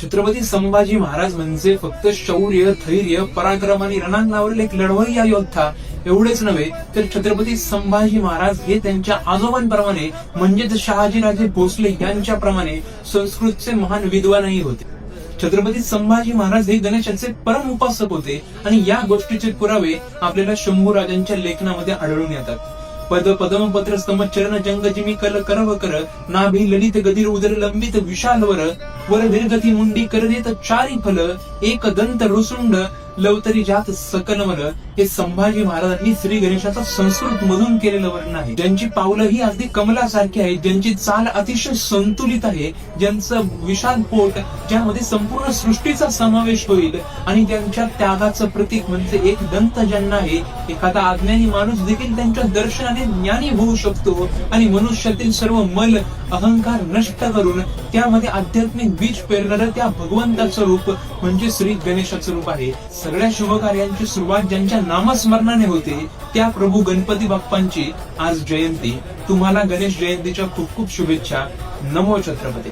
छत्रपती संभाजी महाराज म्हणजे फक्त शौर्य, धैर्य, पराक्रम आणि रणांगणावरील एक लढवय्या योद्धा एवढेच नव्हे, तर छत्रपती संभाजी महाराज हे त्यांच्या आजोबांप्रमाणे म्हणजेच शहाजीराजे भोसले यांच्याप्रमाणे संस्कृतचे महान विद्वानही होते. छत्रपती संभाजी महाराज हे गणेशाचे परम उपासक होते आणि या गोष्टीचे पुरावे आपल्याला शंभूराजांच्या लेखनामध्ये आढळून येतात. पद पदम पत्र स्तंभ चरण जंग जिमी कल करव कर नाभी ललित गदिर उदर लंबित विशाल वर वीरगती मुंडी कर देत चारी फल एक दंत रुसुंड लवतरी जात सकलमल. हे संभाजी महाराजांनी श्री गणेशाचा संस्कृत मधून केलेलं वर्णन आहे. ज्यांची पावलं ही अगदी कमलासारखी आहेत, ज्यांची चाल अतिशय संतुलित आहे, ज्यांचं विशाल पोट ज्यामध्ये संपूर्ण सृष्टीचा समावेश होईल आणि त्यांच्या त्यागाचं प्रतीक म्हणजे एक दंत ज्यांना आहे. एखादा अज्ञानी माणूस देखील त्यांच्या दर्शनाने ज्ञानी होऊ शकतो आणि मनुष्यातील सर्व मल अहंकार नष्ट करून त्यामध्ये आध्यात्मिक बीज पेरणारं त्या भगवंताचं रूप म्हणजे श्री गणेशाचं रूप आहे. सगळ्या शुभ कार्यांची सुरुवात ज्यांच्या नामस्मरणाने होते त्या प्रभू गणपती बाप्पांची आज जयंती. तुम्हाला गणेश जयंतीच्या खूप खूप शुभेच्छा. नमो छत्रपती.